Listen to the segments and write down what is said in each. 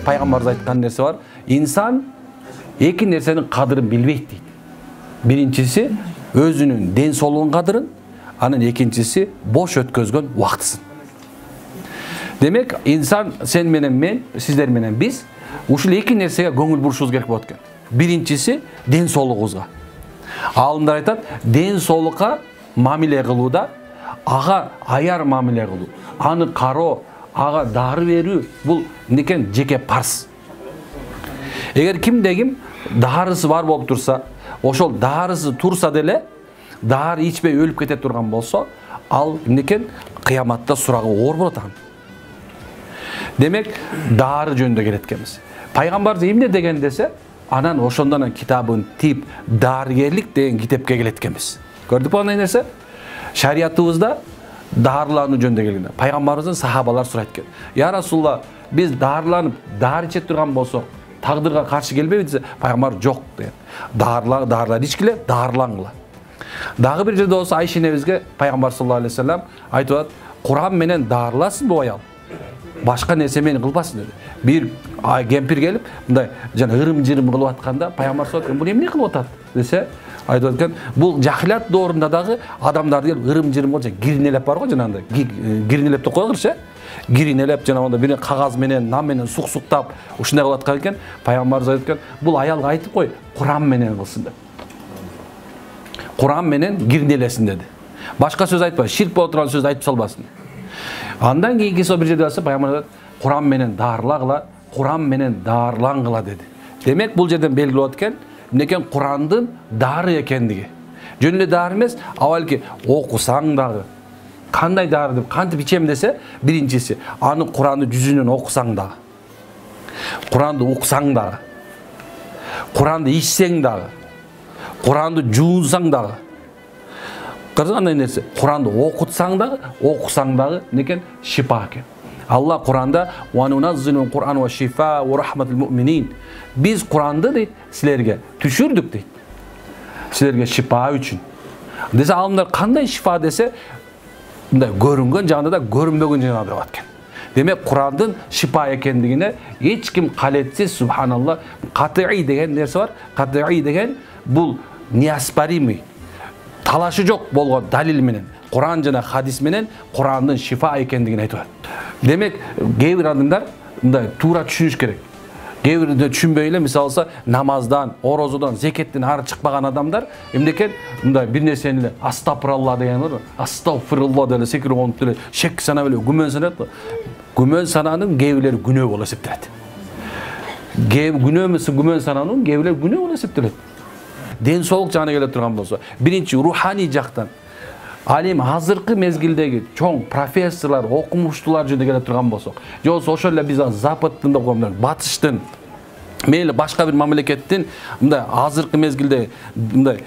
пайгамбарыбыз айткан нерсе бар. Инсан эки нерсенин кадырын билбейт дейт. Биринчиси өзүнүн ден соолугунун кадырын, анан экинчиси бош өткөзгөн убактысын. Демек, инсан сен менен мен, сиздер менен биз ушул эки нерсеге көңүл бурушубуз керек болот экен. Биринчиси ден соолугубузга. Алымдар айтат, ден соолукка мамиле кылууда ага аяр мамиле кылуу, аны кароо, ага дары берүү бул некен жеке парз. Эгер кимде ким дарысы бар болуп турса, ошол дарысы турса деле, дары ичпей өлүп кете турган болсо, ал некен кыяматта сурагы оор болот анын. Демек, дары жөнүндө келет экенбиз. Пайгамбарыбыз эмне деген десе, анан ошондон китабын тип дарыгерлик деген китепке келет экенбиз. Көрдүк андай нерсе? Шариятыбызда дарылануу жөнүндө келгенде пайгамбарыбыздын сахабалар сурайт экен. Я Расулулла, биз дарыланып, дары иче турган болсок, тагдырга каршы келбейби десе, пайгамбар жок деген. Дарылар ичкиле, дарылангыла. Дагы бир жерде болсо Айша энебизге пайгамбар саллаллаху алейхи вассалам айтып атат, Куран менен дарыласың бу аял. Башка нерсе менен кылбасын деди. Бир кемпир келип, мындай жана ырым-жырым кылып атканда пайгамбар саллаллаху алейхи вассалам, "Бул эмне кылып атат?" десе, айтып аткан, бул жахилат доорунда дагы адамдарды келип ырым-жырым кылып, гиринелеп бар го жанагындай. Гиринелеп деп койгурчу, гиринелеп жанагындай бир кагаз менен, нам менен сук-суктап, ушундай кылып аткан экен. Пайгамбарыбыз айтып аткан, бул аялга айтып кой, Куран менен кылсын деп. Куран менен гиринелесин деди. Башка сөз айтпа, ширк боло турган сөз айтып салбасын. Андан кийинки бир жерде болсо пайгамбар айтат, Куран менен дарылагыла, Куран менен дарылангыла деди. Демек, бул жерден белгилүү болот экен, эмнекен Курандын дары экендиги. Жөн эле дары эмес, авалки окусаң дагы. Кандай дары деп кантип ичем десе, биринчиси, аны Куранды жүзүнөн окусаң дагы. Куранды уксаң дагы. Куранды ичсең дагы. Куранды жуунсаң дагы. Кандай нерсе? Куранды окутсаң дагы, окусаң дагы некен шифа экен. Алла Куранда "Ва нуназзилу Кур'ан ва шифа ва рахматул муъминин". Биз Куранды дейт, силерге түшүрдүк дейт. Силерге шифа үчүн. Десе алымдар кандай шифа десе, мындай көрүнгөн жагында да, көрүнбөгөн жагында да бар экен. Демек, Курандын шифа экендигине эч ким калетсиз, субханалла, катыи деген нерсе бар. Катыи деген бул неоспоримый, талашы жок болгон далил менен, Куран жана хадис менен Курандын шифа экендигин айтып атат. Демек, кээ бир адамдар мындай туура түшүнүш керек. Кээ бирде түшүнбөй эле, мисалы намаздан, орозодон, зекеттен ары чыкпаган адамдар эмнекен мындай бир нерсени эле астапыралла деген бар. Астагфирулла деле секирип онуп деле шек санап эле күмөн санат. Күмөн сананын кээ бирлери күнөө болуп эсептелет. Күнөө эмес, күмөн сананын кээ бирлери күнөө болуп эсептелет. Ден соолук жагына келе турган болсо, биринчи руханий жактан, ал эми азыркы мезгилдеги чоң профессорлор, окумуштуулар жөнүндө келе турган болсок, же болбосо ошол эле биз Западтын да коомдор, Батыштын, мейли башка бир мамлекеттин мындай азыркы мезгилде мындай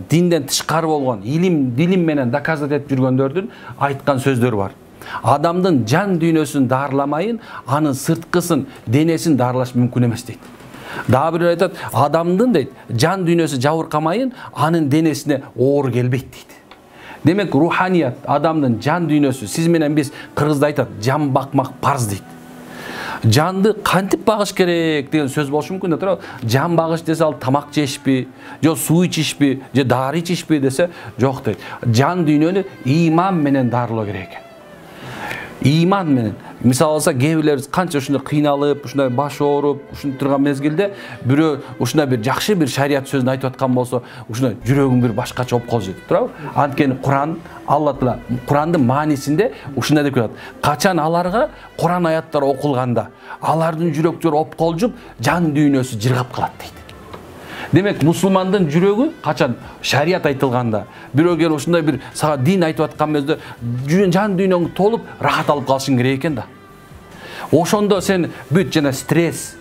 динден тышкары болгон илим менен доказать этип жүргөндөрдүн айткан сөздөрү бар. Адамдын жан дүйнөсүн дарыламайын, анын сырткысын, денесин дарылаш мүмкүн эмес дейт. Дагы бир айтат, адамдын дейт, жан дүйнөсү жабыркамайын, анын денесине оор келбейт дейт. Демек, руханият, адамдын жан дүйнөсү, сиз менен биз кыргызда айтат, жан бакмак парз дейт. Жанды кантип багыш керек деген сөз болушу мүмкүн да туурабы? Жан багыш десе ал тамак жешпи, же суу ичишпи, же дары ичишпи десе, жок дейт. Жан дүйнөнү иман менен дарылоо керек экен. Иман менен. Мисалы алса, кээ бирлерибиз канча ушундай кыйналып, ушундай баш ооруп, ушинтип турган мезгилде бирөө ушундай бир жакшы бир шарият сөзүн айтып аткан болсо, ушундай жүрөгүң бир башкача болуп калып жатат, туурабы? Анткени Куран, Алла Таала Курандын маанисинде ушундай деп коет. Качан аларга Куран аяттары окулганда, алардын жүрөктөрү опколжуп, жан дүйнөсү жыргап калат дейт. Демек, мусулмандын жүрөгү качан шарият айтылганда, бирөөгө ушундай бир сага дин айтып аткан мезгилде жан дүйнөң толуп рахат алып калышың керек экен да. Ошондо сен бүт жана стресс,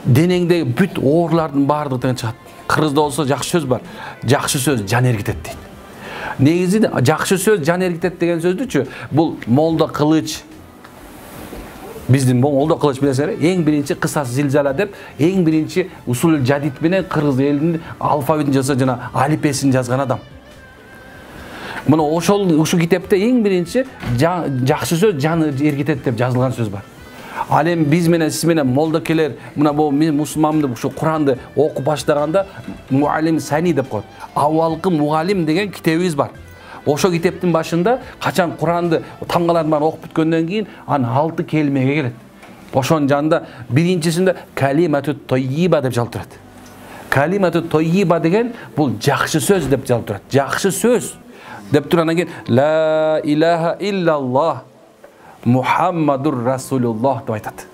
денеңдеги бүт оорулардын баардыгы тең чыгат. Кыргызда болсо жакшы сөз бар. Жакшы сөз жан эргитет дейт. Негизи жакшы сөз жан эргитет деген сөздүчү, бул Молда Кылыч, биздин Молда Кылыч билесиңер, эң биринчи кысас зилзала деп, эң биринчи усул жадид менен кыргыз элинин алфавитин жаза жана алипесин жазган адам. Мына ушу китепте эң биринчи жакшы сөз жан эргитет деп жазылган сөз бар. Ал эми биз менен сиз менен молдокелер мына бул мусулманды ушу Куранды окуп баштаганда муаллим сани деп коет. Авалкы мугалим деген китебибиз бар. Ошо китептин башында качан Куранды тамгаларын баарын окуп бүткөндөн кийин анын 6 келмеге келет. Ошонун жанында биринчисинде калимату тойиба деп жазылып турат. Калимату тойиба деген бул жакшы сөз деп жазылып турат. Жакшы сөз деп турандан кийин ла илаха иллаллах Muhammadur Rasulullah деп айтат.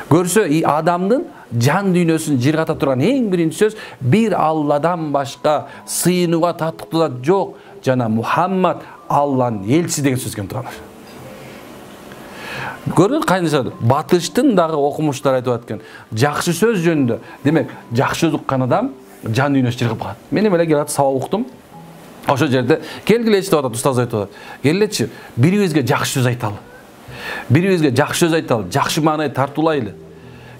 Көрсө, адамдын жан дүйнөсүн жыргата турган эң биринчи сөз бир Алладан башка сыйынууга татыктуу зат жок жана Мухаммад Алланын элчиси деген сөз келип турган. Көрдүңүз кайсы батыштын дагы окумуштары айтып аткан жакшы сөз жөнүндө. Демек, жакшы сөз уккан адам жан дүйнөсү жыргап калат. Мен эле келип сабак уктум. Ошо жерде келгилечи деп атат, устаз айтып атат. Келечи, бирибизге жакшы сөз айталы. Бирибизге жакшы сөз айталы, жакшы маанайды тартуулайлы.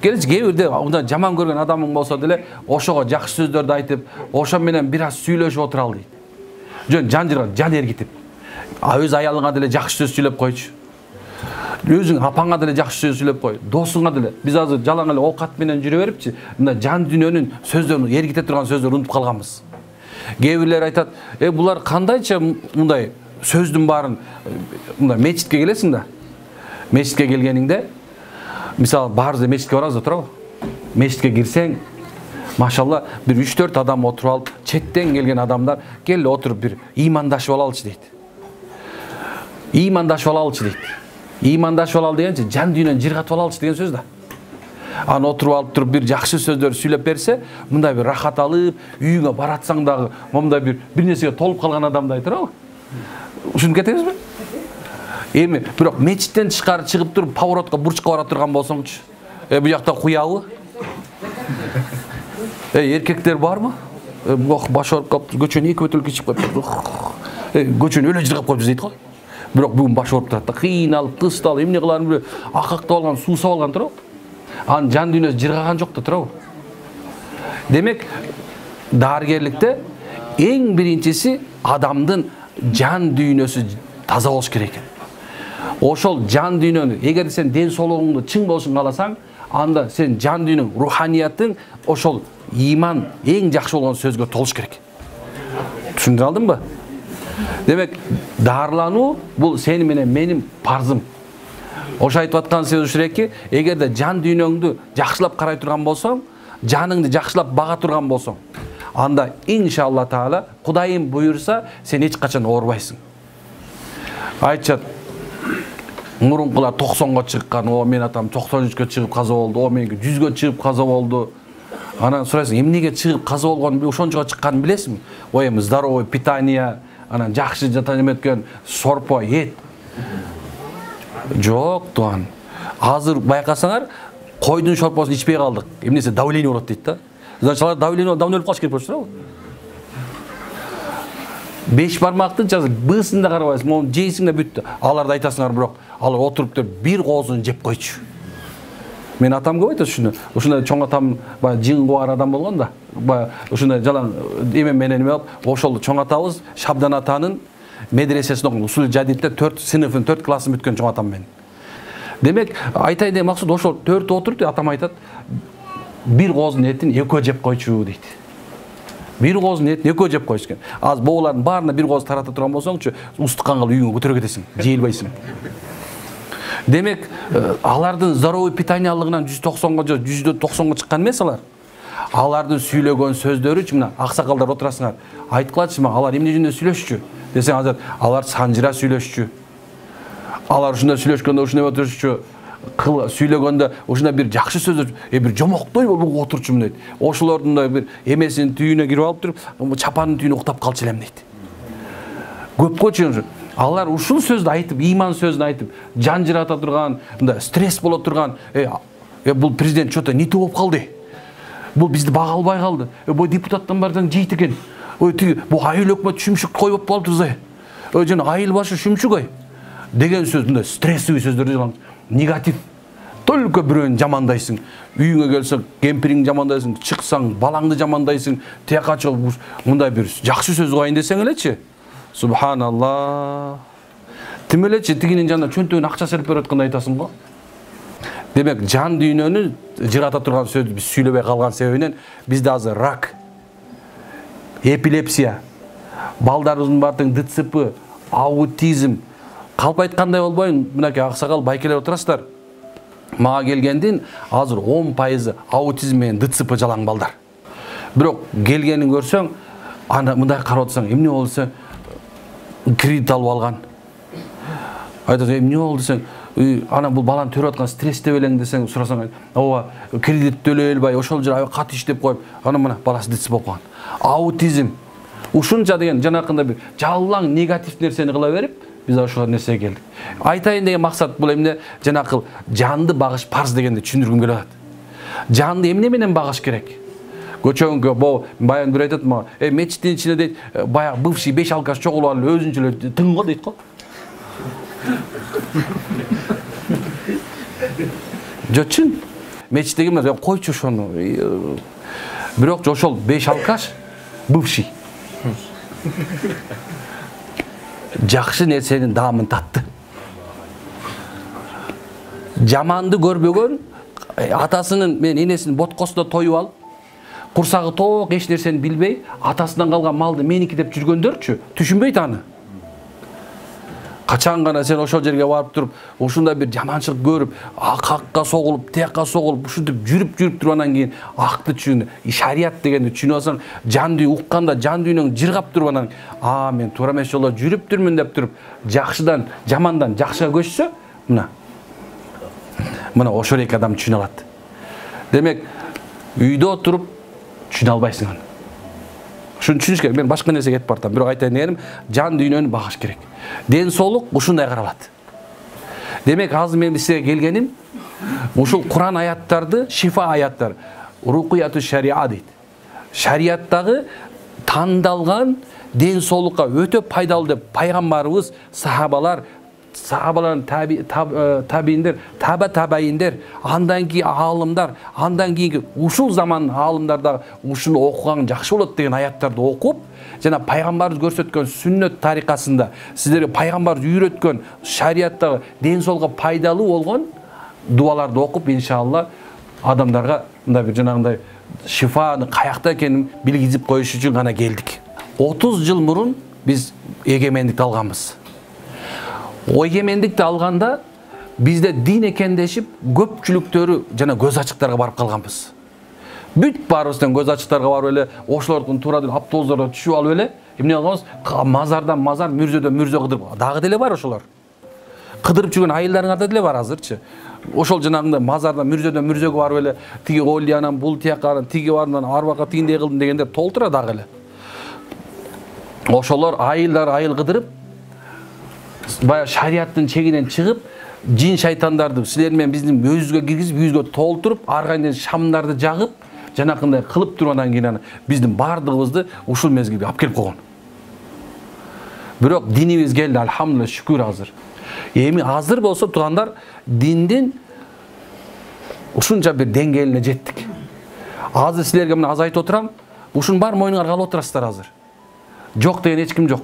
Келечи, кээ бирде мындай жаман көргөн адамың болсо деле, ошого жакшы сөздөрдү айтып, ошо менен бир аз сүйлөшүп отуралы дейт. Жөн жан жыргап, жан эргитип. Өз аялыңа деле жакшы сөз сүйлөп койчу. Өзүң апаңа деле жакшы сөз сүйлөп кой. Досуңа деле. Биз азыр жалаң эле оокат менен жүрө берипчи, мындай жан дүйнөнүн сөздөрүн эргите турган сөздөрдү унутуп калганбыз. Кээ бирлер айтат, булар кандайча мындай сөздүн баарын мындай мечитке келесиң да. Мечитке келгениңде, мисалы баарыбыз мечитке барабыз да, туурабы? Мечитке кирсең, машалла, бир 3-4 адам отуруп алып, четтен келген адамдар келип отуруп бир ыймандашып алалычы дейт. Ыймандашып алалычы дейт. Ыймандашып алалы дегенчи жан дүйнөнү жыргатып алалычы деген сөз да. Аны отуруп алып туруп бир жакшы сөздөр сүйлөп берсе, мындай бир рахат алып, үйүңө баратсаң дагы мындай бир нерсеге толуп калган адамдай турабы? Ушунуп кетебизби? Эми бирок мечиттен тышкары чыгып туруп поворотко бурчка бара турган болсоңчу, бу жакта куябы? Эркектер барбы? Баш ооруп калып, көчөнү 2 бөтөлкө ичип коюп, көчөнү өлө жыргап коюп дейт го. Бирок бүгүн баш ооруп турат да, кыйналып, кысталып, эмне кыларын билбей, акактап алган, суусап алган турабы? Анын жан дүйнөсү жыргаган жок да, турабы? Демек, дарыгерликте эң биринчиси адамдын жан дүйнөсү таза болуш керек экен. Ошол жан дүйнөнү, эгер сен ден соолугуңду чың болушун кааласаң, анда сен жан дүйнөң, руханиятың ошол иман эң жакшы болгон сөзгө толуш керек. Түшүндүрө алдымбы? Демек, дарылануу бул сени менен менин парзым. Ошо айтып аткан сөз ушуреки, эгерде жан дүйнөңдү жакшылап карай турган болсоң, жаныңды жакшылап бага турган болсоң, анда иншалла таала Кудайым буйрса, сен эч качан оорубайсың. Айтышат, мурункулар 90га чыккан, мен атам 93гө чыгып каза болду, меники 100гө чыгып каза болду. Анан сурайсың, эмнеге чыгып каза болгонун, ошончого чыкканын билесиңби? Эми здоровый питание, анан жакшы жатан эметкен сорпо, эт. Жок, туган. Азыр байкасаңар, койдун шорпосун ичпей калдык. Эмнесе давление болот дейт да. Значит, алар давление өлүп калыш керек болчу, туурабы? 5 бармактын жазып, бысың да карабайсың, мону жейсиң да бүттү. Аларды айтасыңар, бирок алар отуруп туруп бир коозун жеп койчу. Мен атам көп айтат ушуну. Ушундай чоң атам баягы жин кубар адам болгон да. Баягы ушундай жалаң эме менен эме алып, ошол чоң атабыз Шабдан атанын медресесин окуган, Усул Жадидте 4 сыныфын 4 классын бүткөн чоң атам мен. Демек, айтайын деген максат ошол 4 отуруп, атам айтат, бир коозун этин экөө жеп койчу дейт. Бир коозун этин экөө жеп койчу экен. Аз боолардын баарына бир кооз тарата турган болсоңчу, устуккан кылып үйүңө көтөрө кетесиң, жыйылбайсың. Демек, алардын здоровый питаниялыгынан 190га же 190га чыккан эмес алар. Алардын сүйлөгөн сөздөрүчү мына аксакалдар отурасыңар. Айткылачы, алар эмне жөнүндө сүйлөшчү? Десең азыр, алар санжыра сүйлөшчү. Алар ушундай сүйлөшкөндө ушундай отурчу, сүйлөгөндө ушундай бир жакшы сөз, бир жомоктой болуп отурчумун дейт. Ошолордун да бир эмесинин түйүнө кирип алып туруп, чапанын түйүнө уктап калчу элем дейт. Көпкө чейин алар ушул сөздү айтып, иман сөзүн айтып, жан жырата турган, мындай стресс боло турган, бул президент чото нити болуп калды. Бул бизди бага албай калды. Бу депутаттан бардан жейт экен. Тиги бу айыл өкмөт шүмшүк койуп калыптыр. Жана айыл башы шүмшүк ой. Деген сөз мындай стрессовый сөздөрдү негатив. Только бирөөнү жамандайсың. Үйүңө келсең, кемпириңди жамандайсың, чыксаң, балаңды жамандайсың, тияка чыгып мындай бир жакшы сөз коюн десең элечи. Субханалла. Тим элечи тигинин жанына чөнтөгүнө акча серип берип аткандай айтасың го. Демек жан дүйнөнү жырата турган сөздү биз сүйлөбөй калган себебинен бизде азыр рак, эпилепсия, балдарыбыздын баардыгы ДЦП, аутизм, калп айткандай болбойм, мынакей аксакал байкелер отурасыздар. Мага келгендин азыр 10% аутизм менен ДЦП жалаң балдар. Бирок келгенин көрсөң, аны мындай карап отсаң, эмне болду, кредит алып алган. Айтат, эмне болду десең, ана бул баланы төрөп аткан стрессте белең десең, сурасаң, ооба, кредит төлөй албай, ошол жер аябай каты иштеп коюп, ана мына баласы ДЦП болуп калган. Аутизм. Ушунча деген жанакында бир жалаң негатив нерсени кыла берип, биз ошол нерсеге келдик. Айтайын деген максат бул эмне? Жанакыл жанды багыш парз дегенди түшүндүргүм келип атат. Жанды эмне менен багыш керек? Көчөгөнгө бо баян бир айтат мага, мечиттин ичинде дейт, баягы бывший 5 алкаш чогулуп алып өзүнчө эле тың го дейт го. Жочун. Мечиттеги эмес, койчу ошону. Бирок ошол 5 алкаш бывший. Жакшы нерсенин даамын татты. Жаманды көрбөгөн, атасынын менен энесинин боткосунда тоюп алып, курсагы тоок эч нерсени билбей, атасынан калган малды меники деп жүргөндөрчү түшүнбөйт аны. Качан гана сен ошол жерге барып туруп, ушундай бир жаманчылык көрүп, акка согулуп, тияка согулуп, ушинтип жүрүп туруп кийин акты түшүндү. Шарият дегенди түшүнүп алсаң, жан дүй укканда жан дүйнөң жыргап туруп анан, мен туура эмес жолдо жүрүп турмун деп туруп, жакшыдан, жамандан жакшыга көчсө, мына ошол эки адам түшүнө алат. Демек, үйдө отуруп түшүнө албайсың аны. Шуну түшүнүш керек. Мен башка нерсеге кетип бартам. Бирок айтайын дегеним, жан дүйнөнү багыш керек. Ден соолук ушундай каралат. Демек, азыр мен сизге келгеним, ушул Куран аяттарды, шифа аяттар, руқияту шариа дейт. Шариаттагы тандалган ден соолукка өтө пайдалуу деп пайгамбарыбыз, сахабалардын табииндер, табаиндер, андан кийин аалымдар, андан кийинки ушул заман аалымдардагы ушуну окуган жакшы болот деген аяттарды окуп, жана пайгамбарыбыз көрсөткөн сүннөт тарикасында сиздерге пайгамбарыбыз үйрөткөн шариаттагы ден соолукка пайдалуу болгон дуаларды окуп, иншалла адамдарга мындай бир жанагындай шифаны каякта экенин билгизип коюш үчүн гана келдик. 30 жыл мурун биз эгемендикти алганбыз. Эгемендикти алганда бизде дин экендешип, көпчүлүктөрү жана көз ачыктарга барып калганбыз. Бүт баарыбыздан көз ачыктарга барып эле, ошолордун туура деле автобустарга түшүп алып эле, эмне кылганбыз? Мазардан мазар, мүрзөдөн мүрзө кыдырып, дагы деле бар ошолор. Кыдырып жүргөн айылдарыңарда деле бар азырчы. Ошол жанагында мазардан мүрзөдөн мүрзөгө барып эле, тиги олиянан бул тияка, тиги барынан арбака тигиндей кылдым дегендер толтура дагы эле. Ошолор айыл кыдырып, бая шариаттын чегинен чыгып, жин шайтандарды силер менен биздин өзүбүзгө киргизип, үйүбүзгө толтуруп, ар кайдан шамдарды жагып, жанакындай кылып тургандан кийин биздин бардыгыбызды ушул мезгилге алып келип койгон. Бирок динибиз келди, алхамдулилlah, шүкүр азыр. Эми азыр болсо туугандар, диндин ушунча бир деңгээлине жеттик. Азыр силерге мына аз айтып отурам, ушунун бар мойнуңарга алып отурасыздар азыр. Жок деген эч ким жок.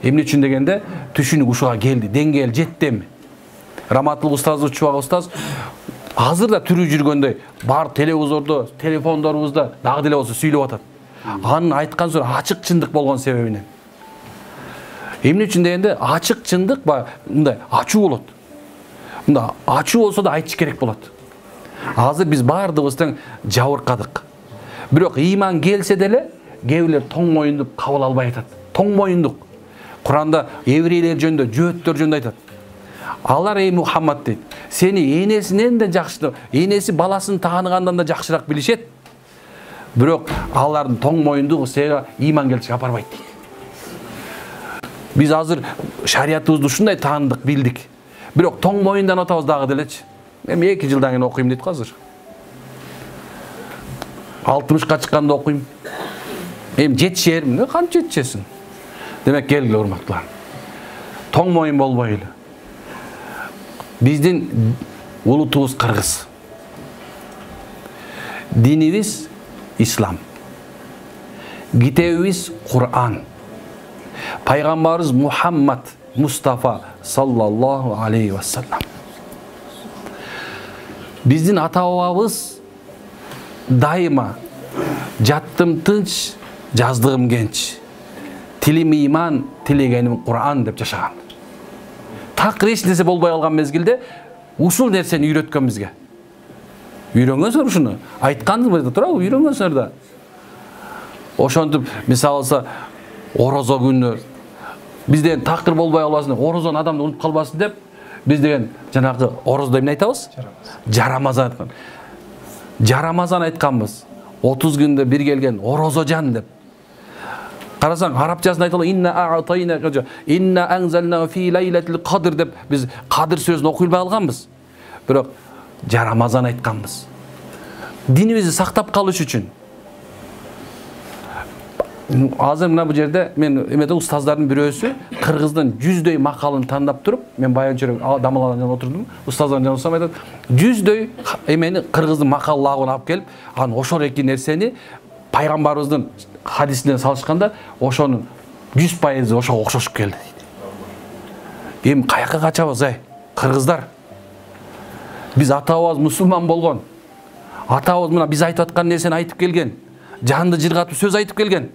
Эмне үчүн дегенде, түшүнүк ушуга келди, деңгээл жетти эми. Раматыл устазыбыз, Чубак устаз азыр да түрү жүргөндөй, бар телевизордо, телефондорубузда дагы деле болсо сүйлөп атат. Анын айткан сөзү ачык чындык болгон себебинен. Эмне үчүн дегенде, ачык чындык мындай ачуу болот. Мында ачуу болсо да айтыш керек болот. Азыр биз бардыгыбыздан жабыркадык. Бирок ыйман келсе деле, кээ бирлер тоң моюндуп кабыл албай атат. Тоң моюндук. Куранда еврейлер жөнүндө, жөөттөр жөнүндө айтат. Алар ey Muhammed дейт. Сени энесинен да жакшы, энеси баласын тааныгандан да жакшыраак билишет. Бирок алардын тоң моюндугу сага ыйман келишке апарбайт дейт. Биз азыр шариятыбызды ушундай тааныдык, билдик. Бирок тоң моюндан атабыз дагы делечи. Эми 2 жылдан кийин окуйм дейт азыр. 60ка чыкканда окуйм. Эми жетишермин, канча жетишесиң? Демек келгиле урматтуулар. Тоң моюн болбойлу. Биздин улутубуз кыргыз. Динибиз ислам. Китебибиз Кур'ан. Пайгамбарыбыз Мухаммад Мустафа саллаллаху алейхи ва саллам. Биздин ата-бабабыз дайыма жаттым тынч, жаздыгым кенч. Тилим иман, тилегеним Кур'ан деп жашаган. Такыр эч нерсе болбой калган мезгилде ушул нерсени үйрөткөн бизге. Үйрөнгөнсүңөр ушуну. Айткандыр туурабы? Үйрөнгөнсүңөр да. Ошентип, мисалы алса, орозо күндөр биз деген такыр болбой калбасын, орозону адамды унутуп калбасын деп, биз деген жанагы орозодо эмне айтабыз? Жарамазан айткан. Жарамазан айтканбыз. 30 күндө бир келген орозожан деп. Карасаң, арабчасын айтылат, инна анзална фи лейлатил кадр деп биз кадыр сөзүн окуйбай калганбыз. Бирок жарамазан айтканбыз. Динибизди сактап калыш үчүн. Азыр мына бул жерде мен эмеде устаздардын бирөөсү кыргыздын 100дөй макалын тандап туруп, мен баянчы дамылган жанында отурдум. Устаздардын жанында отурсам айтат, 100дөй эмени кыргыздын макаллагын алып келип, анын ошол эки нерсени пайгамбарыбыздын хадисине салышканда, ошонун 100% ошого окшошуп келди дейт. Эми каяка качабыз ай, кыргыздар? Биз ата-бабабыз мусулман болгон. Ата-бабабыз мына биз айтып аткан нерсени айтып келген. Жанды жыргатып сөз айтып келген.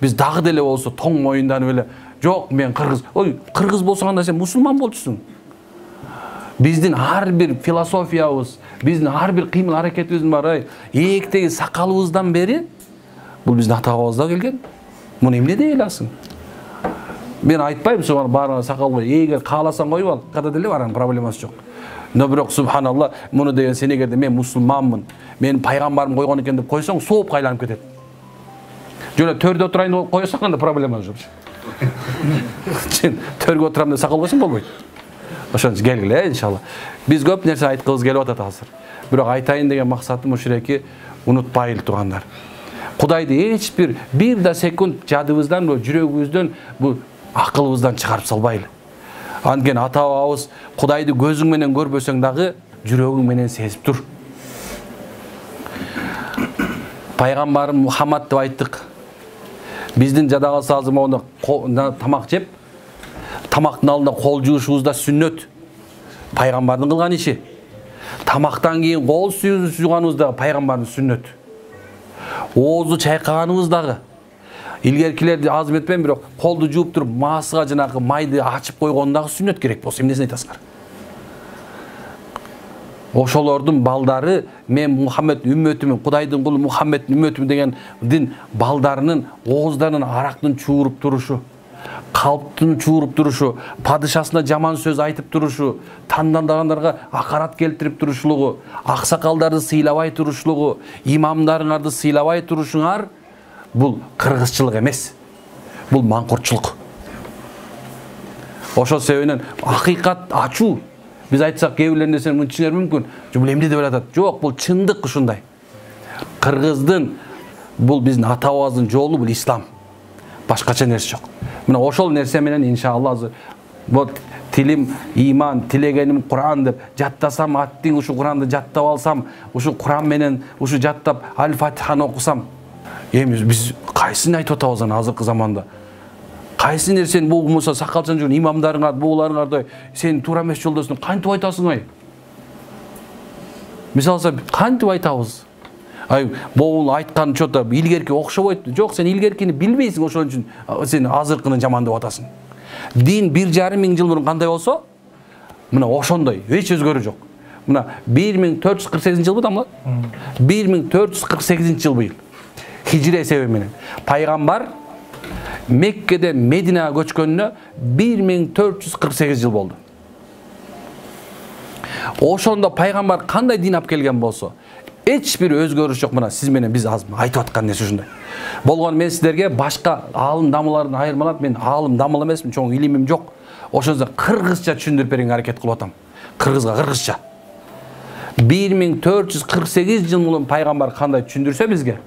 Биз дагы деле болсо тоң моюнданып эле, жок мен кыргыз. Ой, кыргыз болсоң анда сен мусулман болчусуң. Биздин ар бир философиябыз, биздин ар бир кыймыл аракетибиздин бар ай, эектеги сакалыбыздан бери бул биздин ата-бабабыздан келген. Муну эмне дей аласың? Мен айтпайм, субхан баарына сакал кой, эгер кааласаң коюп ал, када деле барам, проблемасы жок. Но бирок субханалла, муну деген сен эгерде мен мусулманмын, мен пайгамбарым койгон экен деп койсоң, сооп кайланып кетет. Жөн төрдө отурайын деп койсоң анда проблема жок. Сен төргө отурам деп сакал койсоң болбойт. Ошон үчүн келгиле иншалла. Биз көп нерсе айткыбыз келип атат азыр. Бирок айтайын деген максатым ушуреки, унутпайлы туугандар. Кудайды эч бир да секунд жадыбыздан, жүрөгүбүздөн, бу акылыбыздан чыгарып салбайлы. Анткени ата-бабабыз Кудайды көзүң менен көрбөсөң дагы жүрөгүң менен сезип тур. Пайгамбарым Мухаммад деп айттык. Биздин жадага азыр могунда тамак жеп, тамактын алдында кол жуушубуз да сүннөт. Пайгамбардын кылган иши. Тамактан кийин кол жууганыбыз да пайгамбардын сүннөт. Оозду чайкаганыбыз дагы. Илгеркилерди азым этпейм, бирок колду жууп туруп маасыга жанагы майды ачып койгон дагы сүннөт керек болсо эмнесин айтасыңар? Ошолордун балдары мен Мухаммед үммөтүмүн, Кудайдын кулу Мухаммеддин үммөтүмүн дегендин балдарынын ооздарынан арактын чууруп турушу, калптын чууруп турушу, падышасына жаман сөз айтып турушу, тандандагандарға акарат келтирип турушулугу, аксакалдарды сыйлабай турушулугу, имамдарыңарды сыйлабай турушуңар, бул кыргызчылык эмес. Бул маңкуртчулук. Ошол себебинен акыйкат ачуу. Биз айтсак кээ бирлер нерсени түшүнөр мүмкүн. Бул эмне деп атат? Жок, бул чындык ушундай. Кыргыздын бул биздин ата-бабабыздын жолу, бул ислам. Башкача нерсе жок. Мына ошол нерсе менен иншалла азыр вот тилим иман, тилегеним Кур'ан деп жаттасам, аттың ушу Кур'анды жаттап алсам, ушу Кур'ан менен ушу жаттап Аль-Фатиханы окусам, эми биз кайсын айтып атабыз азыркы заманда? Кайсы нерсени бул болмосо сакалчан жүргөн имамдарыңар, бууларыңарды сен туура эмес жолдосуң кантип айтасың ай? Мисалы кантип айтабыз? Ай, бул айткан чота илгерки окшобойт. Жок, сен илгеркини билбейсиң, ошон үчүн сен азыркыны жамандап атасың. Дин 1,5 миң жыл мурун кандай болсо, мына ошондой, эч өзгөрүү жок. Мына 1448-жылбы тамла? 1448-жыл быйыл. Хижри эсеби менен. Пайгамбар Меккеден Мединага көчкөнүнө 1448 жыл болду. Ошондо пайгамбар кандай дин алып келген болсо, эч бир өзгөрүш жок. Мына сиз менен биз айтып аткан нерсе ушундай. Болгон мен сиздерге башка аалым дамыларын айырмалап, мен аалым дамыл эмесмин, чоң илимим жок. Ошондо кыргызча түшүндүрүп берүүгө аракет кылып атам. Кыргызга кыргызча. 1448 жыл мурун пайгамбар кандай түшүндүрсө бизге,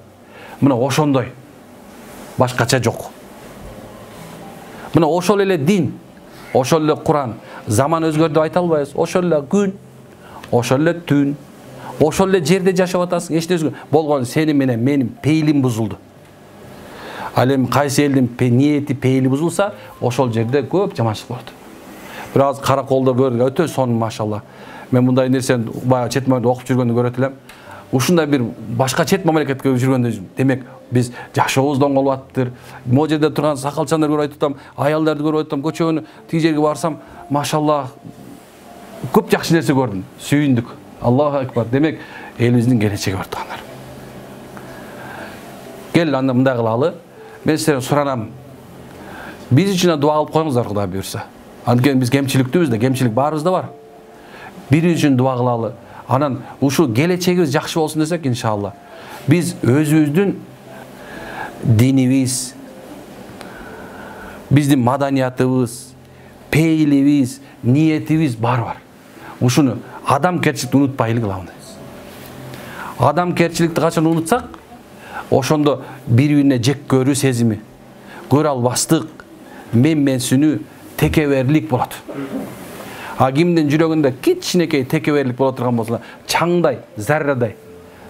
мына ошондой. Башкача жок. Мына ошол эле дин, ошол эле Кур'ан. Заман өзгөрдү деп айта албайбыз. Ошол эле күн, ошол эле түн, ошол эле жерде жашап атасың. Эч нерсе болгон сени менен менин пейлим бузулду. Ал эми кайсы элдин ниети, пейли бузулса, ошол жерде көп жаманчылык болот. Бир аз караколдо көрдүк, өтө сонун машалла. Мен мындай нерсени баягы чет мамлекетте окуп жүргөндө көрөт элем. Ушундай бир башка чет мамлекетке жүргөндө демек биз жашообуздон калып атыптыр. Могу жерде турган сакалчандарды көрүп атам, аялдарды көрүп атам, көчөнү тиги жерге барсам, машалла көп жакшы нерсе көрдүм. Сүйүндүк. Аллаху акбар. Демек элибиздин келечеги бар тугандар. Кел анда мындай кылалы. Мен сиздерден суранам. Биз үчүн дуа кылып коюңуздар, Кудай буйрса. Анткени биз кемчиликтүүбүз да, кемчилик баарыбызда бар. Бири үчүн дуа кылалы. Анан ушул келечегибиз жакшы болсун десек, иншалла. Биз өзүбүздүн динибиз, биздин маданиятыбыз, пейлибиз, ниетибиз бар. Ушуну адамгерчиликти унутпайлы главный. Адамгерчиликти качан унутсак, ошондо бири-бирине жек көрүү сезими, көрө албастык, менменсинүү, текеберлик болот. А кимдин жүрөгүндө кичинекей текеберлик боло турган болсо, чаңдай, заррадай.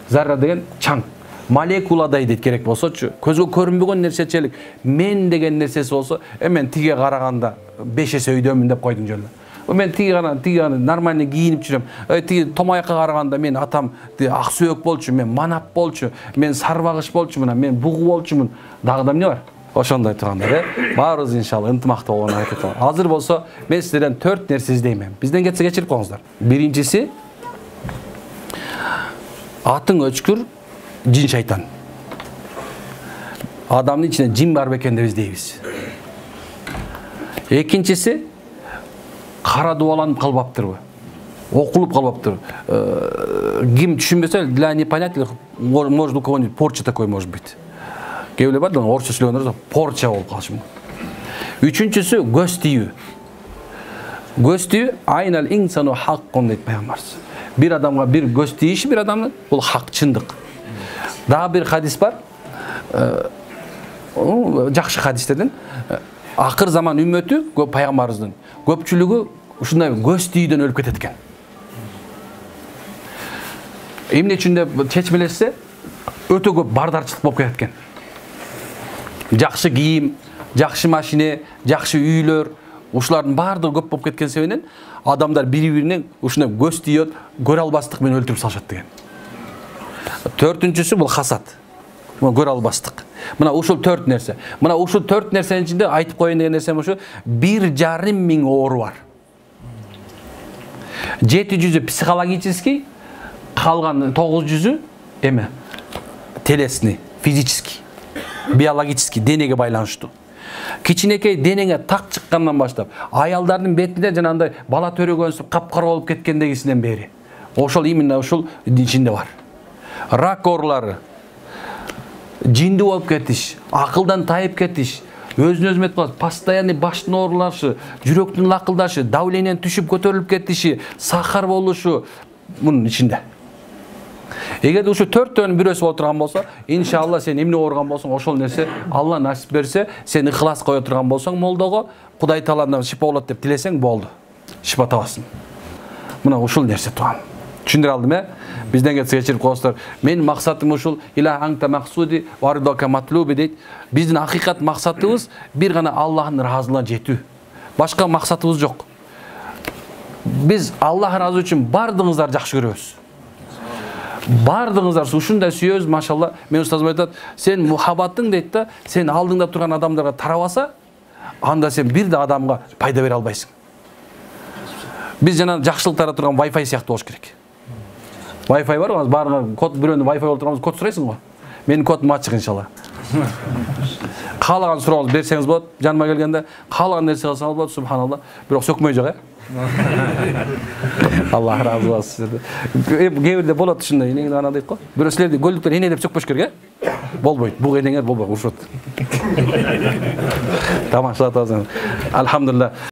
Зарра деген чаң, молекуладай дейт керек болсочу, көзгө көрүнбөгөн нерсечелик, мен деген нерсеси болсо, мен тиге караганда 5 эсе өйдөмүн деп койдуң жолу. Мен тиги нормально кийинип жүрөм. Тиги томаякка караганда мен атам ак сөөк болчу, мен манап болчу, мен сарбагыш болчумун, мен бугу болчумун. Дагы эмне бар? Ошондой тургандар, баарыбыз иншалла ынтымактуу болгонго аракет кылалы. Азыр болсо мен сиздерден 4 нерсе издейм. Бизден кетсе кечирип коюңуздар. Биринчиси атың өчкүр, жин шайтан. Адамдын ичинде жин бар бекен деп издейбиз. Экинчиси кара дубаланып калбаптырбы? Окулуп калбаптырбы? Ким түшүнбөсө, для непонятных, может у кого-нибудь порча такой может быть. Кейле бар да, орча сүйлөгөндөр порча болуп калышы мүмкүн. Үчүнчүсү көз тийүү. Көз тийүү айнал инсану хаккун дейт пайгамбарыбыз. Bir adamga bir göz tiyişi bir adamın, bu hak, çındık. Daha bir hadis var, жақшы hadislerden, akır zaman ümmeti, peygamberimizin köpçülüğü uşunday göz tiyiden ölüp ketetken. Emne içinde çeçmelese, öte köp bardarçılık bolup ketetken. Жақшы kiyim, жақшы maşine, жақшы üylөр, ушулардын баардыгы көп болуп кеткен себебинен адамдар бири-бирине ушундай көз тийет, көрө албастык менен өлтүрүп салышат деген. Төртүнчүсү бул хасат. Мына көрө албастык. Мына ушул 4 нерсе. Мына ушул 4 нерсенин ичинде айтып коеюн деген нерсем ушу 1,5 миң оору бар. 700-ü психологический, калган 900-ü эме телесный, физический, биологический, денеге байланыштуу. Кичинекей денеге так чыккандан баштап, аялдардын бетинде жанагындай бала төрөгөнсүп капкара болуп кеткендегисинен бери. Ошол именно ушул ичинде бар. Рак оорулары, жинди болуп кетиш, акылдан тайып кетиш, өзүн өзү метип, постоянный баштын оорулашы, жүрөктүн лакылдашы, давлениянын түшүп көтөрүлүп кетиши, сахар болушу мунун ичинде. Эгер ушу 4төнүн бирөөсү боло турган болсо, иншалла сен эмне ооруган болсоң, ошол нерсе Алла насип берсе, сен ыхлас кое турган болсоң молдого, Кудай Тааладан шипа болот деп тилесең болду. Шипа табасың. Мына ушул нерсе туган. Түшүндүрө алдым, Бизден кетсе кечирип коесуздар. Менин максатым ушул, иля анта максуди вардака матлуби дейт. Биздин акыйкат максатыбыз бир гана Аллахтын ыраазылыгына жетүү. Башка максатыбыз жок. Биз Аллах ыраазы үчүн бардыгыңыздар жакшы көрөбүз. Бардыгыңыздар ушундай сүйөбүз, машалла. Мен устазым айтат, сен мухаббатың дейт да, сен алдыңда турган адамдарга тарабаса, анда сен бир да адамга пайда бере албайсың. Биз жана жакшылыктарда турган Wi-Fi сыяктуу болуш керек. Wi-Fi бар го, баарыңа код бирөөнү Wi-Fi болуп турганбыз, код сурайсың го. Менин кодум ачык иншалла. Каалаган сурооңузду берсеңиз болот, жаныма келгенде каалаган нерсе кылсаңыз болот, субханалла. Бирок сөкмөй жок, Аллах разы болсун. Кээ-бирде болот ушундай, энеңди ана дейт го. Бирөө силерди көлдүктөр эне деп сөкпөш керек, Болбойт. Буг энеңер болбойт, ушут. Тамашалап атасың. Алхамдулилlah.